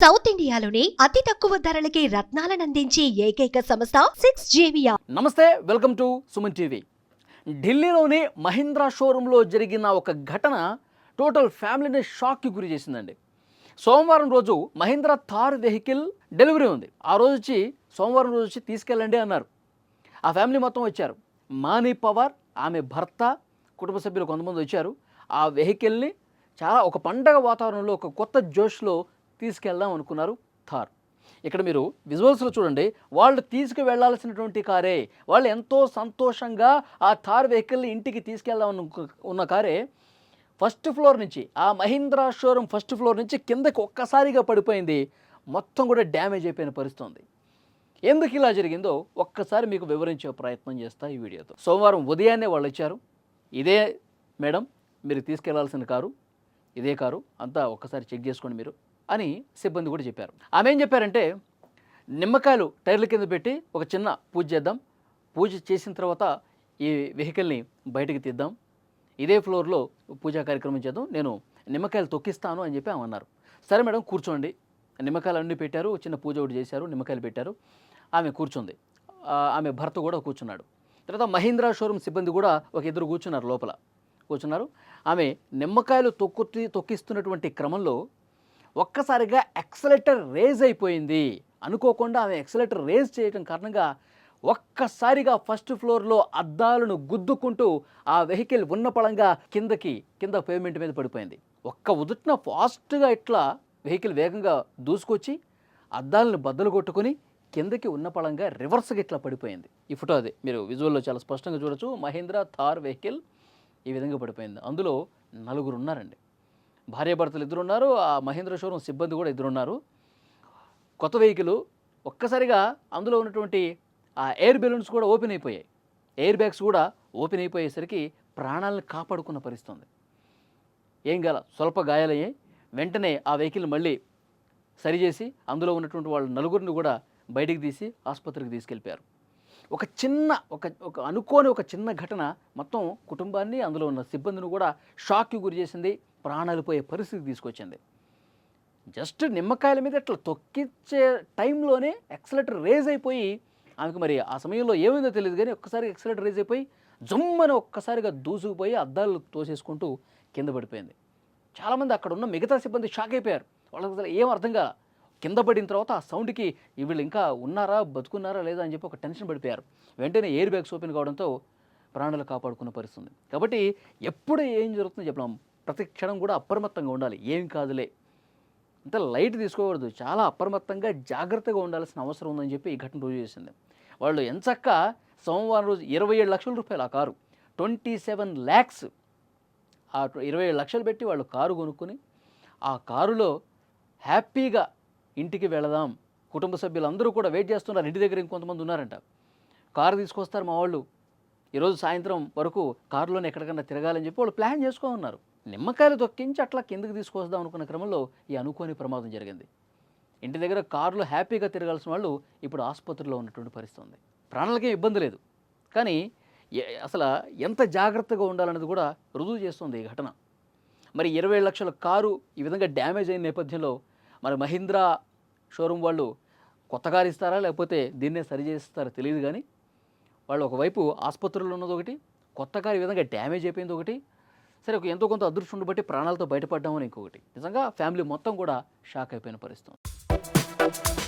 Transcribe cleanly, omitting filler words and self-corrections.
South ఇండియాలోని అతి తక్కువ ధరలకి రత్నాలనందించే ఏకైక సంస్థ 6JVR. నమస్తే, వెల్కమ్ టు సుమన్ టీవీ. ఢిల్లీలోని మహీంద్రా షోరూంలో జరిగిన ఒక ఘటన టోటల్ ఫ్యామిలీని షాక్కి గురి చేసిందండి. సోమవారం రోజు మహీంద్రా థార్ వెహికల్ డెలివరీ ఉంది. ఆ రోజు వచ్చి సోమవారం రోజు వచ్చి తీసుకెళ్ళండి అన్నారు. ఆ ఫ్యామిలీ మొత్తం వచ్చారు. మానీ పవార్, ఆమె భర్త, కుటుంబ సభ్యులు కొంతమంది వచ్చారు. ఆ వెహికల్ని చాలా ఒక పండగ వాతావరణంలో ఒక కొత్త జోష్లో తీసుకెళ్దాం అనుకున్నారు థార్. ఇక్కడ మీరు విజువల్స్లో చూడండి, వాళ్ళు తీసుకువెళ్లాల్సినటువంటి కారే, వాళ్ళు ఎంతో సంతోషంగా ఆ థార్ వెహికల్ని ఇంటికి తీసుకెళ్దాం ఉన్న కారే ఫస్ట్ ఫ్లోర్ నుంచి, ఆ మహీంద్రా షోరూమ్ ఫస్ట్ ఫ్లోర్ నుంచి కిందకి ఒక్కసారిగా పడిపోయింది. మొత్తం కూడా డ్యామేజ్ అయిపోయిన పరిస్థితి ఉంది. ఎందుకు ఇలా జరిగిందో ఒక్కసారి మీకు వివరించే ప్రయత్నం చేస్తా ఈ వీడియోతో. సోమవారం ఉదయాన్నే వాళ్ళు ఇచ్చారు. ఇదే మేడం మీరు తీసుకెళ్లాల్సిన కారు, ఇదే కారు అంతా ఒక్కసారి చెక్ చేసుకోండి మీరు అని సిబ్బంది కూడా చెప్పారు. ఆమె ఏం చెప్పారంటే, నిమ్మకాయలు టైర్ల కింద పెట్టి ఒక చిన్న పూజ చేద్దాం, పూజ చేసిన తర్వాత ఈ వెహికల్ని బయటికి తీద్దాం, ఇదే ఫ్లోర్లో పూజా కార్యక్రమం చేద్దాం, నేను నిమ్మకాయలు తొక్కిస్తాను అని చెప్పి ఆమె అన్నారు. సరే మేడం కూర్చోండి. నిమ్మకాయలు అన్నీ పెట్టారు, చిన్న పూజ ఒకటి చేశారు, నిమ్మకాయలు పెట్టారు. ఆమె కూర్చుంది. ఆమె భర్త కూడా కూర్చున్నాడు. తర్వాత మహీంద్రా షోరూమ్ సిబ్బంది కూడా ఒక ఇద్దరు కూర్చున్నారు, లోపల కూర్చున్నారు. ఆమె నిమ్మకాయలు తొక్కిస్తున్నటువంటి క్రమంలో ఒక్కసారిగా యాక్సిలరేటర్ రేజ్ అయిపోయింది. అనుకోకుండా ఆమె యాక్సిలరేటర్ రేజ్ చేయడం కారణంగా ఒక్కసారిగా ఫస్ట్ ఫ్లోర్లో అద్దాలను గుద్దుకుంటూ ఆ వెహికల్ ఉన్న పళంగా కింద పేమెంట్ మీద పడిపోయింది. ఒక్క ఉదుట్న ఫాస్ట్గా ఇట్లా వెహికల్ వేగంగా దూసుకొచ్చి అద్దాలను బద్దలు కొట్టుకొని కిందకి ఉన్న పళంగా రివర్స్గా ఇట్లా పడిపోయింది. ఈ ఫోటో అది మీరు విజువల్లో చాలా స్పష్టంగా చూడొచ్చు. మహీంద్రా థార్ వెహికల్ ఈ విధంగా పడిపోయింది. అందులో 4 ఉన్నారండి. భార్యాభర్తలు 2 ఉన్నారు. ఆ మహీంద్రా షోరూమ్ సిబ్బంది కూడా 2 ఉన్నారు. కొత్త వెహికల్ ఒక్కసారిగా అందులో ఉన్నటువంటి ఆ ఎయిర్ బెలూన్స్ కూడా ఓపెన్ అయిపోయాయి. ఎయిర్ బ్యాగ్స్ కూడా ఓపెన్ అయిపోయేసరికి ప్రాణాలను కాపాడుకున్న పరిస్థితి ఉంది. ఏం కాల, స్వల్ప గాయాలయ్యాయి. వెంటనే ఆ వెహికల్ మళ్ళీ సరిచేసి అందులో ఉన్నటువంటి వాళ్ళు 4 కూడా బయటికి తీసి ఆసుపత్రికి తీసుకెళ్ళిపోయారు. ఒక అనుకోని ఒక చిన్న ఘటన మొత్తం కుటుంబాన్ని, అందులో ఉన్న సిబ్బందిని కూడా షాక్కి గురి చేసింది. ప్రాణాలు పోయే పరిస్థితి తీసుకొచ్చింది. జస్ట్ నిమ్మకాయల మీద ఇట్లా తొక్కిచ్చే టైంలోనే యాక్సిలరేటర్ రేజ్ అయిపోయి, ఆమెకు మరి ఆ సమయంలో ఏమైందో తెలియదు కానీ ఒక్కసారి యాక్సిలరేటర్ రేజ్ అయిపోయి జుమ్మని ఒక్కసారిగా దూసుకుపోయి అద్దాలు తోసేసుకుంటూ కింద పడిపోయింది. చాలామంది అక్కడ ఉన్న మిగతా సిబ్బంది షాక్ అయిపోయారు. వాళ్ళకి అసలు ఏం అర్థం కాల. కింద పడిన తర్వాత ఆ సౌండ్కి వీళ్ళు ఇంకా ఉన్నారా, బతుకున్నారా లేదా అని చెప్పి ఒక టెన్షన్ పడిపోయారు. వెంటనే ఎయిర్ బ్యాగ్స్ ఓపెన్ కావడంతో ప్రాణాలు కాపాడుకున్న పరిస్థితుంది. కాబట్టి ఎప్పుడు ఏం జరుగుతుందో చెప్పలేం. ప్రతి క్షణం కూడా అప్రమత్తంగా ఉండాలి. ఏం కాదులే, అంత లైట్ తీసుకోకూడదు, చాలా అప్రమత్తంగా జాగ్రత్తగా ఉండాల్సిన అవసరం ఉందని చెప్పి ఈ ఘటన రుజువు చేసింది. వాళ్ళు ఎంచక్క సోమవారం రోజు 27 లక్షల రూపాయలు ఆ కారు, 27 lakhs, ఆ 27 లక్షలు పెట్టి వాళ్ళు కారు కొనుక్కొని ఆ కారులో హ్యాపీగా ఇంటికి వెళదాం, కుటుంబ సభ్యులందరూ కూడా వెయిట్ చేస్తున్నారు. ఇంటి దగ్గర ఇంకొంతమంది ఉన్నారంట. కారు తీసుకొస్తారు మా వాళ్ళు, ఈరోజు సాయంత్రం వరకు కారులోనే ఎక్కడికన్నా తిరగాలని చెప్పి వాళ్ళు ప్లాన్ చేసుకో ఉన్నారు. నిమ్మకాయలు తొక్కించి అట్లా కిందకి తీసుకొద్దాం అనుకున్న క్రమంలో ఈ అనుకోని ప్రమాదం జరిగింది. ఇంటి దగ్గర కారులో హ్యాపీగా తిరగాల్సిన వాళ్ళు ఇప్పుడు ఆసుపత్రిలో ఉన్నటువంటి పరిస్థితి ఉంది. ప్రాణాలకేం ఇబ్బంది లేదు, కానీ అసలు ఎంత జాగ్రత్తగా ఉండాలన్నది కూడా రుజువు చేస్తుంది ఈ ఘటన. మరి 27 లక్షల కారు ఈ విధంగా డ్యామేజ్ అయిన నేపథ్యంలో మరి మహీంద్రా షోరూమ్ వాళ్ళు కొత్త కారు ఇస్తారా లేకపోతే దీన్నే సరి చేస్తారో తెలియదు, కానీ వాళ్ళు ఒకవైపు ఆసుపత్రుల్లో ఉన్నది ఒకటి, కొత్త కారు ఈ విధంగా డ్యామేజ్ అయిపోయింది ఒకటి. సరే, ఎంతో కొంత అదృష్టం బట్టి ప్రాణాలతో బయటపడ్డామని ఇంకొకటి. నిజంగా ఫ్యామిలీ మొత్తం కూడా షాక్ అయిపోయిన పరిస్థితి.